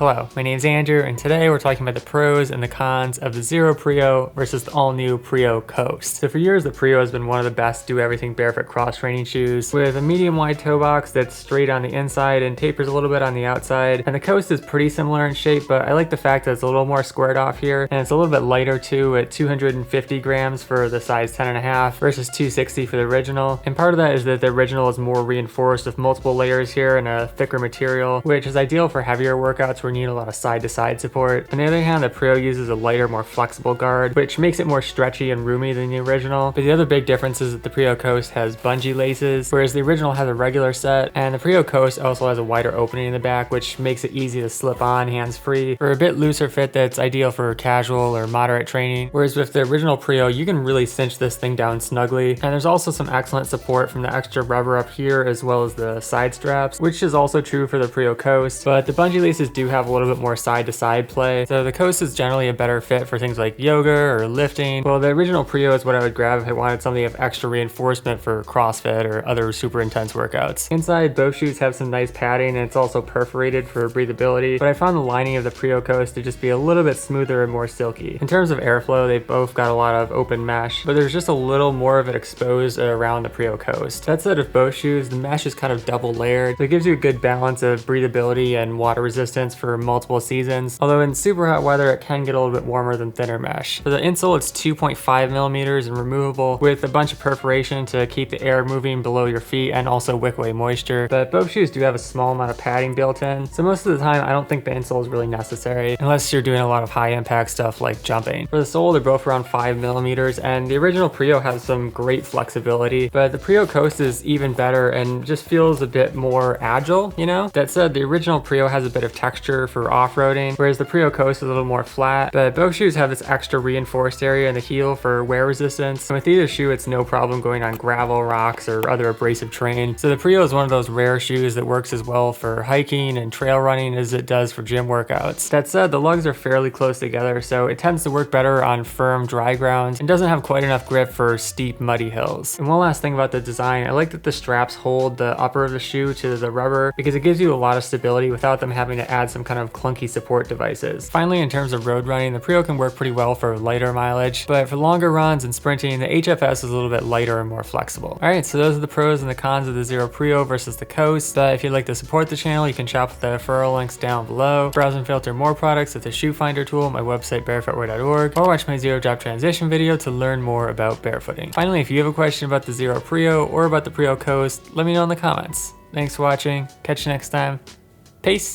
Hello, my name is Andrew, and today we're talking about the pros and the cons of the Xero PRIO versus the all-new PRIO COAST. So for years, the PRIO has been one of the best do-everything barefoot cross-training shoes with a medium-wide toe box that's straight on the inside and tapers a little bit on the outside. And the COAST is pretty similar in shape, but I like the fact that it's a little more squared off here, and it's a little bit lighter too at 250 grams for the size 10.5 versus 260 for the original. And part of that is that the original is more reinforced with multiple layers here and a thicker material, which is ideal for heavier workouts where you need a lot of side-to-side support. On the other hand, the PRIO uses a lighter, more flexible guard, which makes it more stretchy and roomy than the original. But the other big difference is that the PRIO COAST has bungee laces, whereas the original has a regular set, and the PRIO COAST also has a wider opening in the back, which makes it easy to slip on hands-free for a bit looser fit that's ideal for casual or moderate training. Whereas with the original PRIO, you can really cinch this thing down snugly, and there's also some excellent support from the extra rubber up here as well as the side straps, which is also true for the PRIO COAST, but the bungee laces do have a little bit more side-to-side play, so the COAST is generally a better fit for things like yoga or lifting. Well, the original PRIO is what I would grab if I wanted something of extra reinforcement for CrossFit or other super intense workouts. Inside, both shoes have some nice padding, and it's also perforated for breathability, but I found the lining of the PRIO COAST to just be a little bit smoother and more silky. In terms of airflow, they've both got a lot of open mesh, but there's just a little more of it exposed around the PRIO COAST. That said, of both shoes, the mesh is kind of double layered, so it gives you a good balance of breathability and water resistance for multiple seasons, although in super hot weather it can get a little bit warmer than thinner mesh. For the insole, it's 2.5 millimeters and removable with a bunch of perforation to keep the air moving below your feet and also wick away moisture, but both shoes do have a small amount of padding built in, so most of the time I don't think the insole is really necessary unless you're doing a lot of high impact stuff like jumping. For the sole, they're both around 5 millimeters, and the original PRIO has some great flexibility, but the PRIO COAST is even better and just feels a bit more agile, you know? That said, the original PRIO has a bit of texture for off-roading, whereas the PRIO COAST is a little more flat, but both shoes have this extra reinforced area in the heel for wear resistance, and with either shoe it's no problem going on gravel, rocks, or other abrasive terrain. So the PRIO is one of those rare shoes that works as well for hiking and trail running as it does for gym workouts. That said, the lugs are fairly close together, so it tends to work better on firm, dry ground and doesn't have quite enough grip for steep, muddy hills. And one last thing about the design, I like that the straps hold the upper of the shoe to the rubber because it gives you a lot of stability without them having to add some kind of clunky support devices. Finally, in terms of road running, the PRIO can work pretty well for lighter mileage, but for longer runs and sprinting, the HFS is a little bit lighter and more flexible. Alright, so those are the pros and the cons of the Xero PRIO versus the COAST. If you'd like to support the channel, you can shop with the referral links down below, browse and filter more products with the shoe finder tool at my website barefootwear.org, or watch my Xero job transition video to learn more about barefooting. Finally, if you have a question about the Xero PRIO or about the PRIO COAST, let me know in the comments. Thanks for watching, catch you next time, peace!